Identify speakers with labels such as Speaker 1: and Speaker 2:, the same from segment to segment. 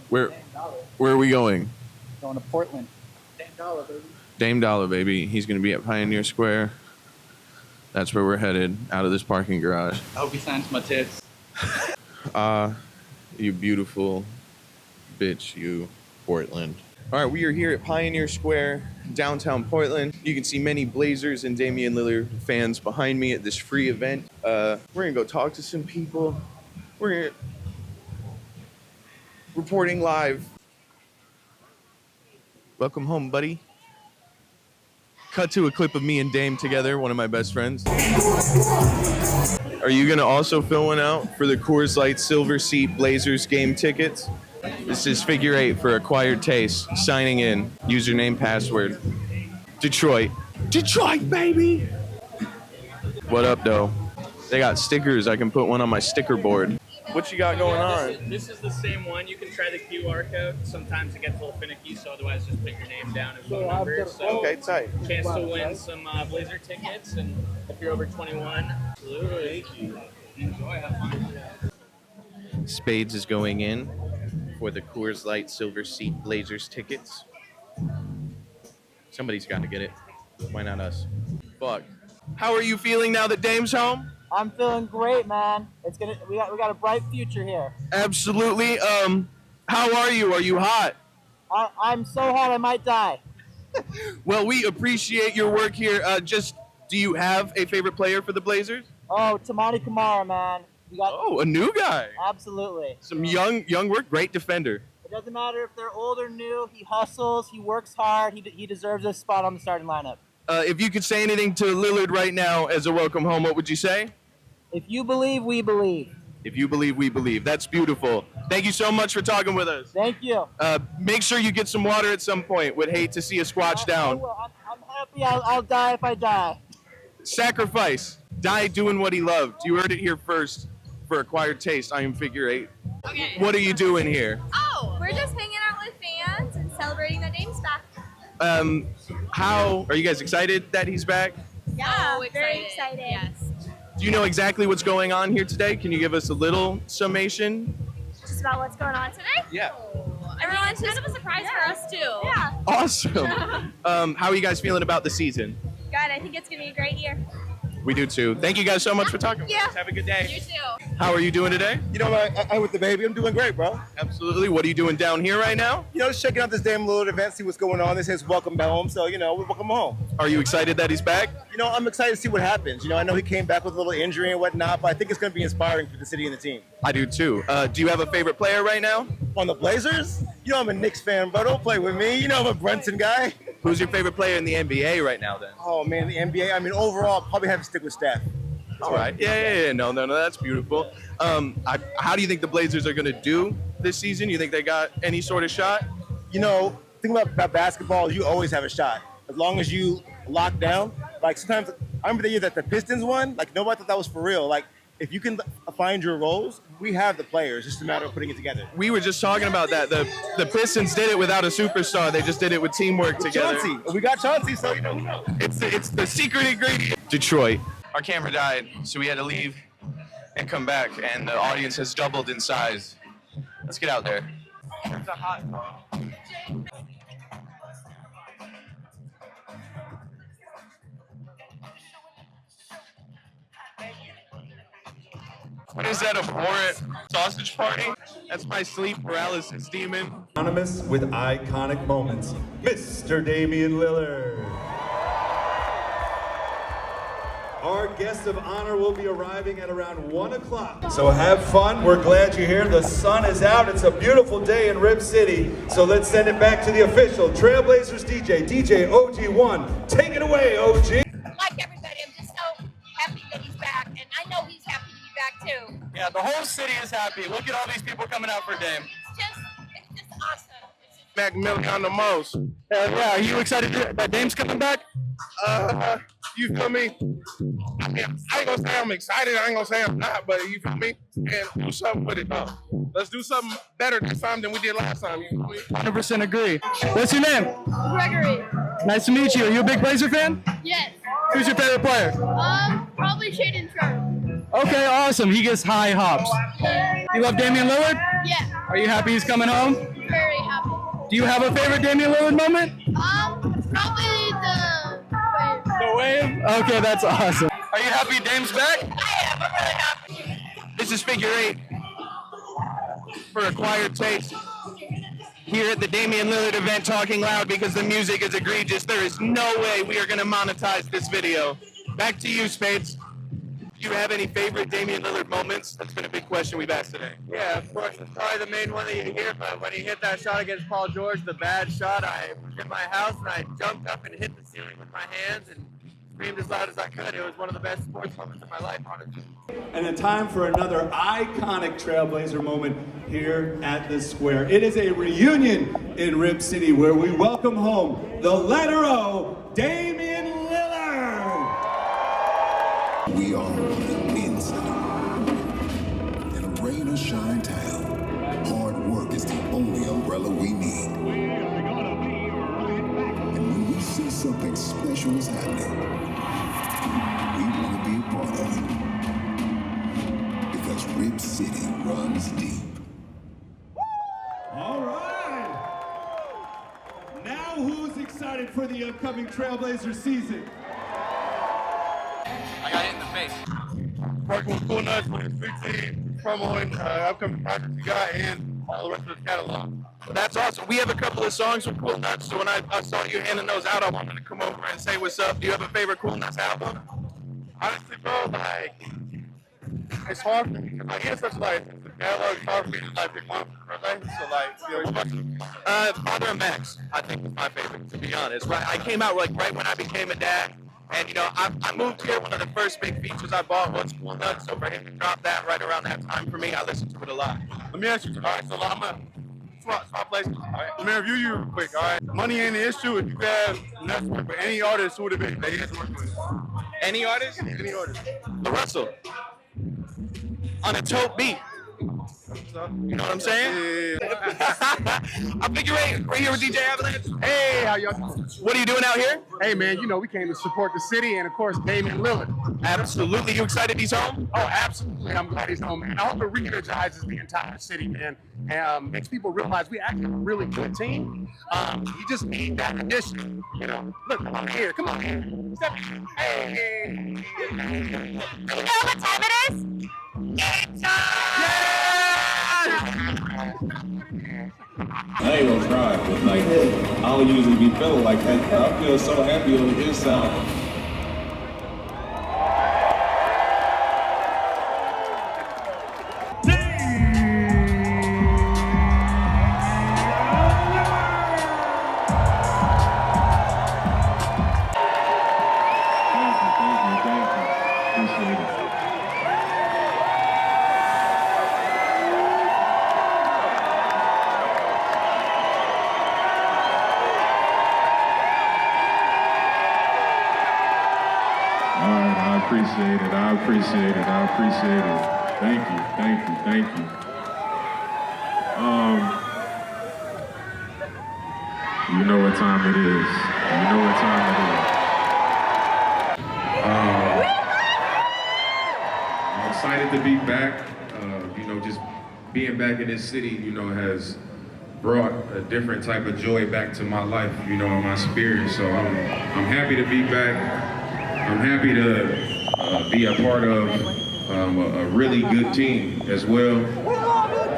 Speaker 1: Where are we going?
Speaker 2: Going to Portland. Dame Dollar, baby.
Speaker 1: Dame Dollar, baby. He's going to be at Pioneer Square. That's where we're headed, out of this parking garage.
Speaker 2: I hope he signs my tits.
Speaker 1: You beautiful bitch, you, Portland. All right, we are here at Pioneer Square, downtown Portland. You can see many Blazers and Damian Lillard fans behind me at this free event. We're gonna go talk to some people. We're reporting live. Welcome home, buddy. Cut to a clip of me and Dame together, one of my best friends. Are you gonna also fill one out for the Coors Light Silver Seat Blazers game tickets? This is figure 8 for Acquired Taste. Signing in. Username, password. Detroit. Detroit, baby! What up, though? They got stickers. I can put one on my sticker board. What you got going on?
Speaker 3: This is the same one. You can try the QR code. Sometimes it gets a little finicky, so otherwise just put your name down and phone number. So
Speaker 1: Okay, tight.
Speaker 3: chance to win some Blazer tickets, and if you're over 21, absolutely. Thank you. Enjoy. Have fun.
Speaker 1: Spades is going in for the Coors Light Silver Seat Blazers tickets. Somebody's got to get it. Why not us? Fuck. How are you feeling now that Dame's home?
Speaker 4: I'm feeling great, man. We got a bright future here.
Speaker 1: Absolutely. How are you? Are you hot?
Speaker 4: I'm so hot I might die.
Speaker 1: Well, we appreciate your work here. Do you have a favorite player for the Blazers?
Speaker 4: Oh, Tamani Kamara, man.
Speaker 1: A new guy.
Speaker 4: Absolutely.
Speaker 1: Some young work, great defender.
Speaker 4: It doesn't matter if they're old or new. He hustles. He works hard. He deserves a spot on the starting lineup.
Speaker 1: If you could say anything to Lillard right now as a welcome home, what would you say?
Speaker 4: If you believe, we believe.
Speaker 1: If you believe, we believe. That's beautiful. Thank you so much for talking with us.
Speaker 4: Thank you.
Speaker 1: Make sure you get some water at some point. Would hate to see a squatch down.
Speaker 4: I'm happy. I'll die if I die.
Speaker 1: Sacrifice. Die doing what he loved. You heard it here first. For Acquired Taste, I am figure 8.
Speaker 5: Okay.
Speaker 1: What are you doing here?
Speaker 5: Oh, we're just hanging out with fans and celebrating that Dame's back.
Speaker 1: How are you guys excited that he's back?
Speaker 5: Yeah, very excited. Yes.
Speaker 1: Do you know exactly what's going on here today? Can you give us a little summation?
Speaker 5: Just about what's going on today?
Speaker 1: Yeah.
Speaker 5: Everyone's kind of a surprise for us too. Yeah.
Speaker 1: Awesome. How are you guys feeling about the season?
Speaker 5: Good. I think it's gonna be a great year.
Speaker 1: We do too. Thank you guys so much for talking with us. Have a good day.
Speaker 5: You too.
Speaker 1: How are you doing today?
Speaker 6: You know, I'm with the baby. I'm doing great, bro.
Speaker 1: Absolutely. What are you doing down here right now?
Speaker 6: You know, just checking out this damn little event, see what's going on. This is welcome home, so, you know, we welcome home.
Speaker 1: Are you excited that he's back?
Speaker 6: You know, I'm excited to see what happens. You know, I know he came back with a little injury and whatnot, but I think it's going to be inspiring for the city and the team.
Speaker 1: I do too. Do you have a favorite player right now?
Speaker 6: On the Blazers? You know, I'm a Knicks fan, bro. Don't play with me. You know, I'm a Brunson guy.
Speaker 1: Who's your favorite player in the NBA right now then?
Speaker 6: Oh, man, the NBA. I mean, overall, I'll probably have to stick with Steph.
Speaker 1: All right. Yeah. No, that's beautiful. How do you think the Blazers are going to do this season? You think they got any sort of shot?
Speaker 6: You know, think about basketball, you always have a shot. As long as you lock down. Like, sometimes, I remember the year that the Pistons won. Like, nobody thought that was for real. Like, if you can find your roles, we have the players. It's just a matter of putting it together.
Speaker 1: We were just talking about that. The Pistons did it without a superstar. They just did it with teamwork together.
Speaker 6: Chauncey. We got Chauncey, so, you know.
Speaker 1: It's the secret ingredient. Detroit. Our camera died, so we had to leave and come back, and the audience has doubled in size. Let's get out there. It's a hot. What is that, a abhorrent sausage party? That's my sleep paralysis demon.
Speaker 7: Anonymous with iconic moments, Mr. Damian Lillard. Our guest of honor will be arriving at around 1 o'clock. So have fun. We're glad you're here. The sun is out. It's a beautiful day in Rib City. So let's send it back to the official Trailblazers DJ OG1. Take it away, OG.
Speaker 8: Like everybody, I'm just so happy that he's back. And I know he's happy to be back too.
Speaker 3: Yeah, the whole city is happy. Look at all these people coming out for Dame.
Speaker 8: It's just awesome.
Speaker 1: Mac Millie on the most.
Speaker 3: Yeah, are you excited that Dame's coming back?
Speaker 1: You feel me? I mean, I ain't gonna say I'm excited. I ain't gonna say I'm not, but you feel me? And do something with it, though. Let's do something better this time than we did last time. You feel me?
Speaker 3: 100% agree. What's your name?
Speaker 5: Gregory.
Speaker 3: Nice to meet you. Are you a big Blazer fan?
Speaker 5: Yes.
Speaker 3: Who's your favorite player?
Speaker 5: Probably Shaden Sharp.
Speaker 3: Okay, awesome. He gets high hops. You love Damian Lillard?
Speaker 5: Yeah.
Speaker 3: Are you happy he's coming home?
Speaker 8: Very happy.
Speaker 3: Do you have a favorite Damian Lillard moment?
Speaker 8: Probably the wave.
Speaker 3: The wave? Okay, that's awesome. Are you happy Dame's back?
Speaker 8: I am. I'm really happy.
Speaker 1: This is figure 8 for Acquired Taste. Here at the Damian Lillard event, talking loud because the music is egregious. There is no way we are going to monetize this video. Back to you, Spades. Do you have any favorite Damian Lillard moments? That's been a big question we've asked today.
Speaker 9: Yeah, of course. It's probably the main one that you hear, but when he hit that shot against Paul George, the bad shot, I was in my house and I jumped up and hit the ceiling with my hands and screamed as loud as I could. It was one of the best sports moments of my life, honestly.
Speaker 7: And then time for another iconic Trailblazer moment here at the Square. It is a reunion in Rib City where we welcome home the letter O, Damian Lillard.
Speaker 10: We are the Win City. In a rain or shine town, hard work is the only umbrella we need. And when we see something special is happening, we want to be a part of it. Because Rib City runs deep.
Speaker 7: All right. Now who's excited for the upcoming Trailblazer season?
Speaker 3: I got hit in the face. Working with Cool Nuts with his big team, promoting upcoming projects we got and all the rest of the catalog.
Speaker 1: Well, that's awesome. We have a couple of songs with Cool Nuts, so when I saw you handing those out, I wanted to come over and say what's up. Do you have a favorite Cool Nuts album?
Speaker 3: Honestly, bro, like, it's hard for me. I guess that's like, the catalog is hard for me to like pick one, right? So like, you know,
Speaker 1: Father and Max, I think was my favorite, to be honest. Right, I came out like right when I became a dad, and you know, I moved here. One of the first big features I bought was Cool Nuts, so for him to drop that right around that time for me, I listened to it a lot.
Speaker 3: let me ask you, all right, so I'm gonna swap places, all right? Let me review you real quick, all right? Money ain't the issue. If you have Nuts work with any artist, who would have been that he has worked with?
Speaker 1: Any artist?
Speaker 3: Any artist.
Speaker 1: The Russell. On a tote beat. You know what I'm saying? I figure 8, right here with DJ Avalanche.
Speaker 11: Hey, how y'all?
Speaker 1: What are you doing out here?
Speaker 11: Hey, man, you know, we came to support the city and, of course, Damian Lillard.
Speaker 1: Absolutely. You excited he's home?
Speaker 11: Oh, absolutely. I'm glad he's home, man. I hope it re-energizes the entire city, man. And makes people realize we actually have a really good team. You just need that addition, you know. Look, come on here. Come on here. Hey.
Speaker 8: You know what time it is? Game time!
Speaker 12: I ain't gonna try, but like, I don't usually be feeling like that. I feel so happy on the inside. I appreciate it. Thank you. You know what time it is. I'm excited to be back. You know, just being back in this city, you know, has brought a different type of joy back to my life, you know, in my spirit. So I'm happy to be back. I'm happy to be a part of a really good team as well.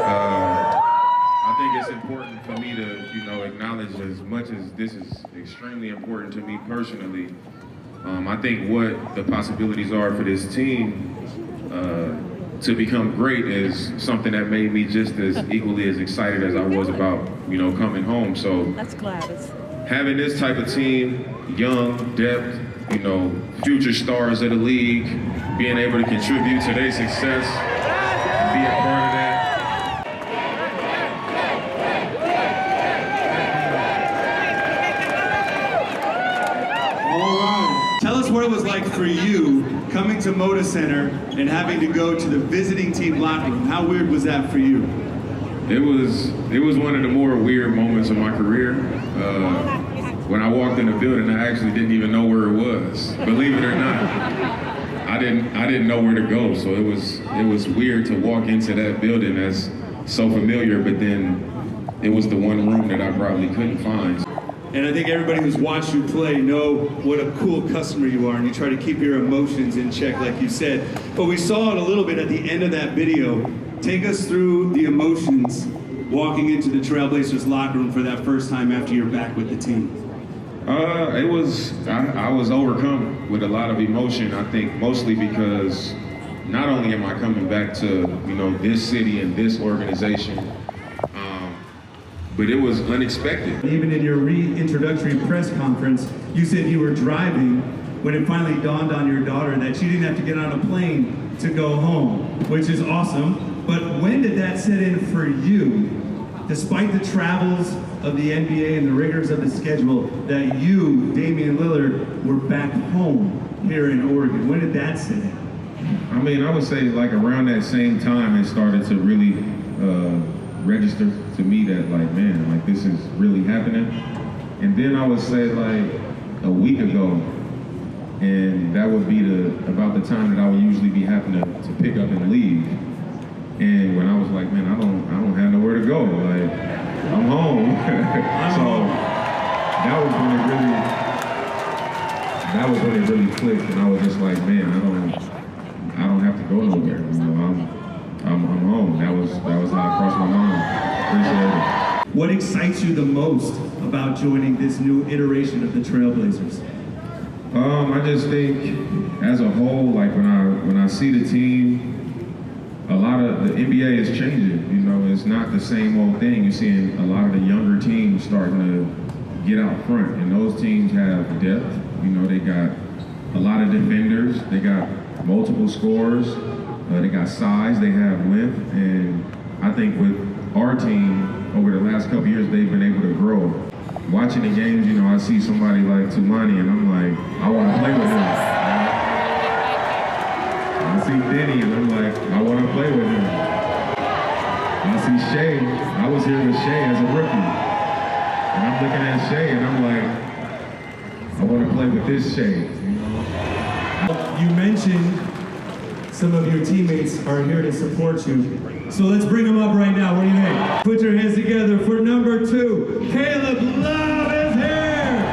Speaker 12: I think it's important for me to, you know, acknowledge, as much as this is extremely important to me personally, I think what the possibilities are for this team to become great is something that made me just as equally as excited as I was about, you know, coming home. So
Speaker 13: that's Gladys.
Speaker 12: Having this type of team, young, depth, you know, future stars of the league, being able to contribute to their success, be a part of that.
Speaker 7: All right. Tell us what it was like for you coming to Moda Center and having to go to the visiting team locker room. How weird was that for you?
Speaker 12: It was one of the more weird moments of my career. When I walked in the building, I actually didn't even know where it was. Believe it or not, I didn't know where to go. So it was weird to walk into that building as so familiar, but then it was the one room that I probably couldn't find.
Speaker 7: And I think everybody who's watched you play know what a cool customer you are, and you try to keep your emotions in check, like you said. But we saw it a little bit at the end of that video. Take us through the emotions walking into the Trailblazers locker room for that first time after you're back with the team.
Speaker 12: I was overcome with a lot of emotion, I think mostly because not only am I coming back to, this city and this organization, but it was unexpected.
Speaker 7: Even in your reintroductory press conference, you said you were driving when it finally dawned on your daughter that she didn't have to get on a plane to go home, which is awesome. But when did that set in for you, despite the travels of the NBA and the rigors of the schedule, that you, Damian Lillard, were back home here in Oregon? When did that set in?
Speaker 12: I mean, I would say like around that same time, it started to really register to me that like, man, like this is really happening. And then I would say like a week ago, and that would be about the time that I would usually be having to pick up and leave. And when I was like, man, I don't have nowhere to go. Like, I'm home. So that was when it really clicked, and I was just like, man, I don't have to go nowhere. I'm home. That was how it crossed my mind. Appreciate it.
Speaker 7: What excites you the most about joining this new iteration of the Trailblazers?
Speaker 12: I just think, as a whole, like when I see the team, a lot of the NBA is changing. It's not the same old thing. You're seeing a lot of the younger teams starting to get out front, and those teams have depth. They got a lot of defenders. They got multiple scorers. They got size. They have length, and I think with our team over the last couple years, they've been able to grow. Watching the games, I see somebody like Tumani, and I'm like, I want to play with him. I see Denny, and I'm like, I want to play with him. I see Shea. I was here with Shea as a rookie, and I'm looking at Shea, and I'm like, I want to play with this Shea.
Speaker 7: You mentioned some of your teammates are here to support you. So let's bring them up right now. What do you think? Put your hands together for number 2. Caleb Love is here.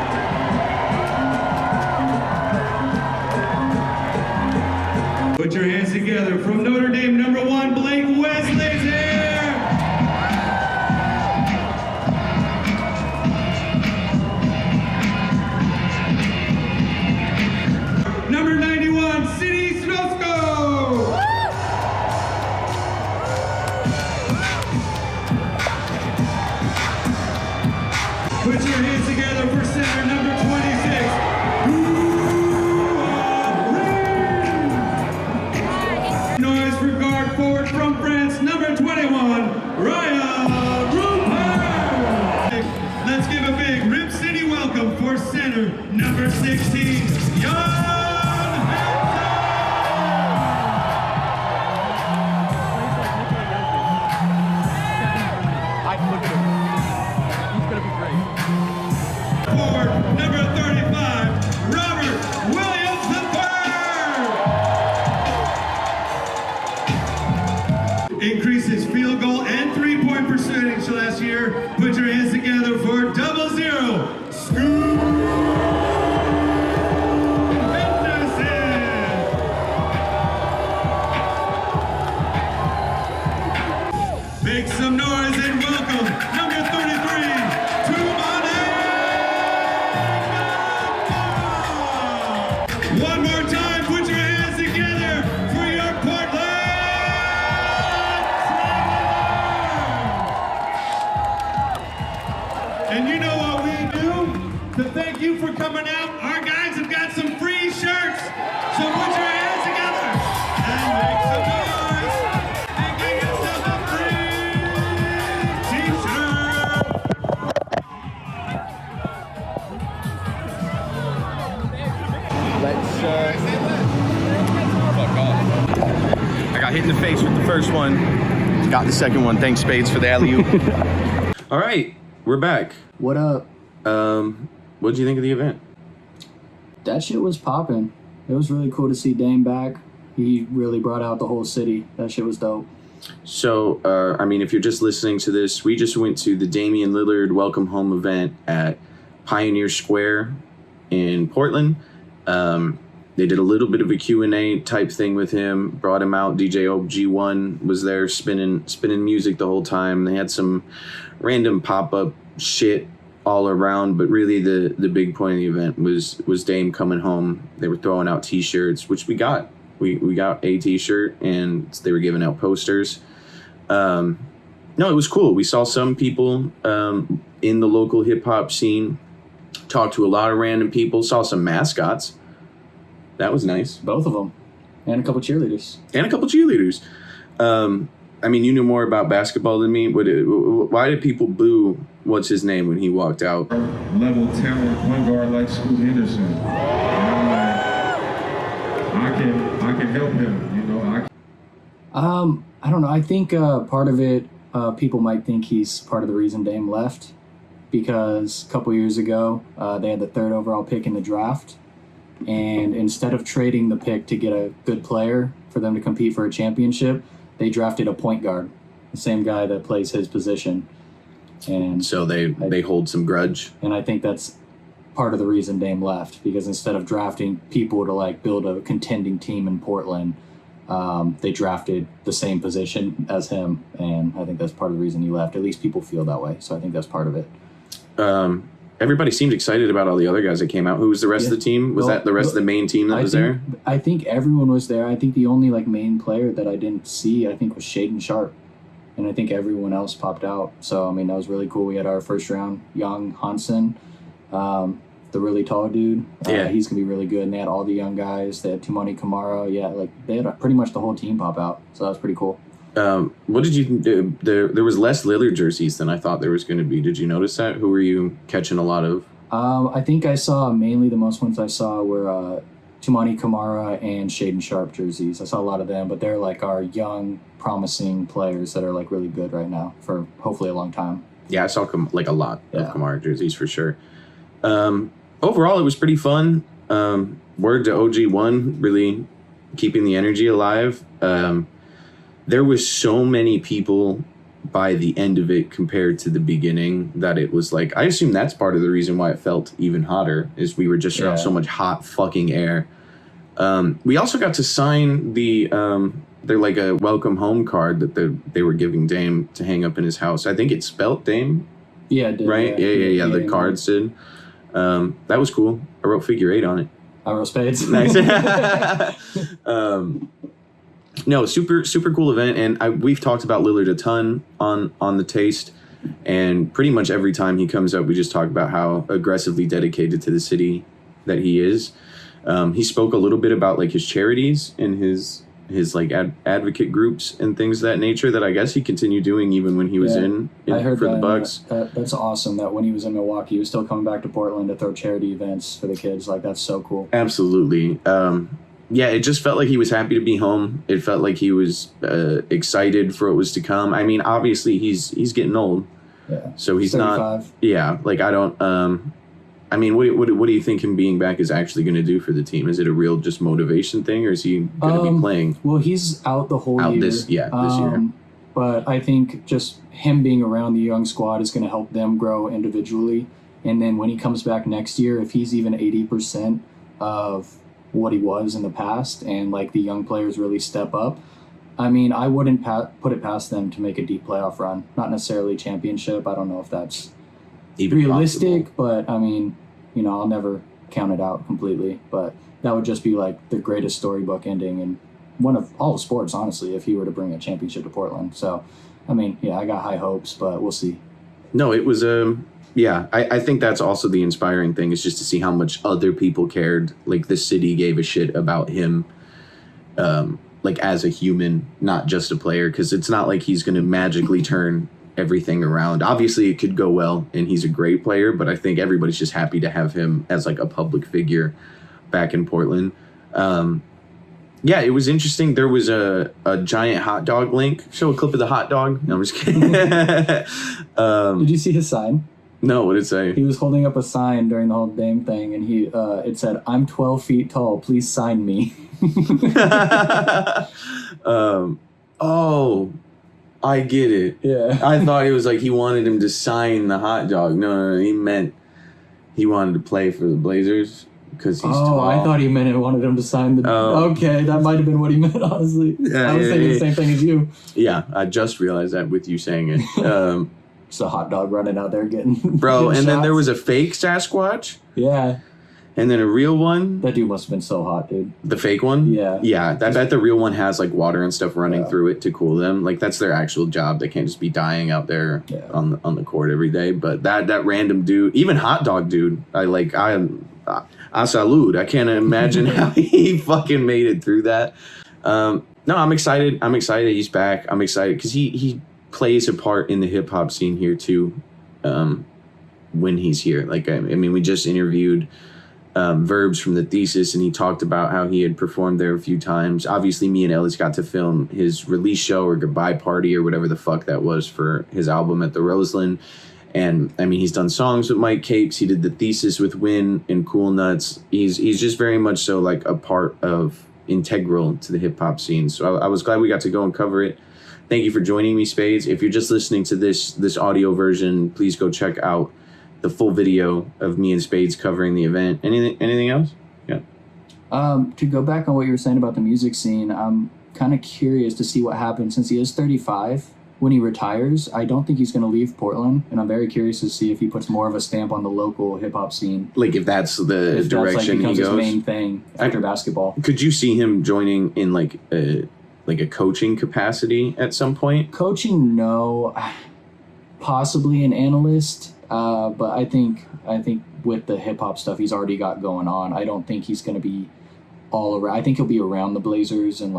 Speaker 7: Put your hands together from Notre Dame, number 1, Blake Wesley's here. Number 91, City Snosko. Put your hands together for center, number 26. Noise for guard forward from France, number 21, Ryan Rupert. Let's give a big Rip City welcome for center, number 16, Jan. Number 35, Robert Williams III. Increases field goal and three-point percentage last year. Put your hands together for 00. Scoop Henderson. Make some noise and welcome number 33, one more time, put your hands together for your Portland Trailblazers! And you know what we do? To thank you for coming out, our guys have got some free shirts. So put your hands together and make some noise and get yourself a free t-shirt.
Speaker 1: Fuck off. I got hit in the face with the first one. Got the second one. Thanks, Spades, for the alley-oop.
Speaker 13: All right, we're back.
Speaker 14: What up?
Speaker 13: What did you think of the event?
Speaker 14: That shit was popping. It was really cool to see Dame back. He really brought out the whole city. That shit was dope.
Speaker 13: So, I mean, if you're just listening to this, we just went to the Damian Lillard Welcome Home event at Pioneer Square in Portland. They did a little bit of a Q&A type thing with him, brought him out. DJ OG1 was there spinning music the whole time. They had some random pop-up shit all around, but really the big point of the event was Dame coming home. They were throwing out T-shirts, which we got. We got a T-shirt, and they were giving out posters. No, it was cool. We saw some people in the local hip-hop scene, talked to a lot of random people, saw some mascots. That was nice.
Speaker 14: Both of them. And a couple cheerleaders.
Speaker 13: I mean, you knew more about basketball than me. Why did people boo what's his name when he walked out?
Speaker 12: Level talent point guard like Scoot Henderson. I can help him,
Speaker 14: I don't know. I think part of it, people might think he's part of the reason Dame left, because a couple years ago they had the 3rd overall pick in the draft, and instead of trading the pick to get a good player for them to compete for a championship, they drafted a point guard, the same guy that plays his position. And
Speaker 13: so they hold some grudge.
Speaker 14: And I think that's part of the reason Dame left, because instead of drafting people to like build a contending team in Portland, they drafted the same position as him, and I think that's part of the reason he left. At least people feel that way, so I think that's part of it.
Speaker 13: Everybody seemed excited about all the other guys that came out. Who was the rest of the team? Was that the rest of the main team that was there?
Speaker 14: I think everyone was there. I think the only like main player that I didn't see, I think, was Shaden Sharp, and I think everyone else popped out. So I mean, that was really cool. We had our first round young Hansen, the really tall dude. He's gonna be really good. And they had all the young guys. They had Tumani Kamara. Yeah, like they had pretty much the whole team pop out. So that was pretty cool.
Speaker 13: What did you do? There was less Lillard jerseys than I thought there was going to be. Did you notice that? Who were you catching a lot of?
Speaker 14: I think I saw mainly the most ones I saw were Tumani Kamara and Shaden Sharp jerseys. I saw a lot of them, but they're like our young, promising players that are like really good right now for hopefully a long time.
Speaker 13: Yeah, I saw like a lot of Kamara jerseys for sure. Overall, it was pretty fun. Word to OG1, really keeping the energy alive. There was so many people by the end of it compared to the beginning that it was like, I assume that's part of the reason why it felt even hotter, is we were just around so much hot fucking air. We also got to sign they're like a welcome home card that they were giving Dame to hang up in his house. I think it spelt Dame.
Speaker 14: Yeah, it did.
Speaker 13: Right? Yeah. The cards did. That was cool. I wrote figure 8 on it.
Speaker 14: I wrote spades.
Speaker 13: Nice. No, super cool event, and we've talked about Lillard a ton on the Taste, and pretty much every time he comes up, we just talk about how aggressively dedicated to the city that he is. He spoke a little bit about like his charities and his like advocate groups and things of that nature that I guess he continued doing even when he was in
Speaker 14: I heard
Speaker 13: for
Speaker 14: that,
Speaker 13: the Bucks.
Speaker 14: That's awesome that when he was in Milwaukee, he was still coming back to Portland to throw charity events for the kids. Like, that's so cool.
Speaker 13: Absolutely. Yeah, it just felt like he was happy to be home. It felt like he was excited for what was to come. I mean, obviously he's getting old.
Speaker 14: Yeah.
Speaker 13: So he's
Speaker 14: 35.
Speaker 13: not. Yeah, like I don't. I mean, what do you think him being back is actually going to do for the team? Is it a real just motivation thing, or is he going to be playing?
Speaker 14: Well, he's out the whole year.
Speaker 13: This year.
Speaker 14: But I think just him being around the young squad is going to help them grow individually. And then when he comes back next year, if he's even 80% of what he was in the past, and like the young players really step up, I mean, I wouldn't put it past them to make a deep playoff run. Not necessarily championship. I don't know if that's even realistic, but I mean, you know, I'll never count it out completely. But that would just be like the greatest storybook ending in one of all of sports, honestly, if he were to bring a championship to Portland. So, I mean, yeah, I got high hopes, but we'll see.
Speaker 13: No, it was yeah, I think that's also the inspiring thing, is just to see how much other people cared. Like the city gave a shit about him, like as a human, not just a player, because it's not like he's going to magically turn everything around. Obviously, it could go well, and he's a great player, but I think everybody's just happy to have him as like a public figure back in Portland. Yeah, it was interesting. There was a giant hot dog link. Show a clip of the hot dog. No, I'm just kidding.
Speaker 14: Did you see his sign?
Speaker 13: No, what did it say?
Speaker 14: He was holding up a sign during the whole Dame thing, and it said, "I'm 12 feet tall. Please sign me."
Speaker 13: Oh, I get it.
Speaker 14: Yeah.
Speaker 13: I thought it was like he wanted him to sign the hot dog. No, he meant he wanted to play for the Blazers because he's tall.
Speaker 14: I thought he meant it wanted him to sign the... Okay, that might have been what he meant, honestly. I was thinking the same thing as you.
Speaker 13: Yeah, I just realized that with you saying it.
Speaker 14: Just a hot dog running out there getting...
Speaker 13: Bro,
Speaker 14: getting
Speaker 13: and then
Speaker 14: shots.
Speaker 13: there was a fake Sasquatch.
Speaker 14: Yeah.
Speaker 13: And then a real one.
Speaker 14: That dude must have been so hot, dude.
Speaker 13: The fake one?
Speaker 14: Yeah.
Speaker 13: Yeah, I bet the real one has like water and stuff running through it to cool them. Like that's their actual job. They can't just be dying out there on the court every day. But that random dude, even hot dog dude, I salute. I can't imagine how he fucking made it through that. No, I'm excited. I'm excited he's back. I'm excited because he plays a part in the hip hop scene here too. When he's here, like I mean, we just interviewed Verbs from the Thesis, and he talked about how he had performed there a few times. Obviously, me and Ellis got to film his release show or goodbye party or whatever the fuck that was for his album at the Roseland. And I mean, he's done songs with Mike Capes. He did the Thesis with Win and Cool Nuts. He's just very much so like a part of integral to the hip hop scene. So I was glad we got to go and cover it. Thank you for joining me, Spades. If you're just listening to this audio version, please go check out the full video of me and Spades covering the event. Anything else? Yeah.
Speaker 14: To go back on what you were saying about the music scene, I'm kind of curious to see what happens since he is 35. When he retires, I don't think he's going to leave Portland, and I'm very curious to see if he puts more of a stamp on the local hip hop scene.
Speaker 13: Like if that's the direction he goes.
Speaker 14: His main thing after basketball.
Speaker 13: Could you see him joining in like a coaching capacity at some point?
Speaker 14: Coaching, no. Possibly an analyst. But I think with the hip hop stuff he's already got going on, I don't think he's going to be all around. I think he'll be around the Blazers and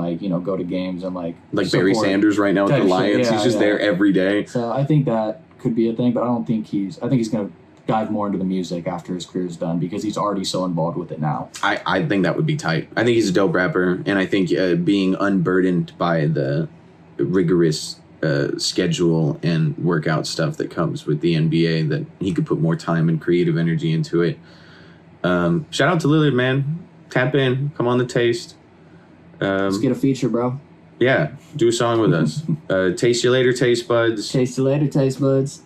Speaker 14: go to games and like
Speaker 13: Barry Sanders right now with the Lions. He's just there every day.
Speaker 14: So I think that could be a thing, but I think he's going to dive more into the music after his career's done because he's already so involved with it now.
Speaker 13: I think that would be tight. I think he's a dope rapper, and I think being unburdened by the rigorous schedule and workout stuff that comes with the NBA, that he could put more time and creative energy into it. Shout out to Lillard, man. Tap in, come on the Taste.
Speaker 14: Let's get a feature, bro.
Speaker 13: Yeah, do a song with us. Taste you later, taste buds.
Speaker 14: Taste you later, taste buds.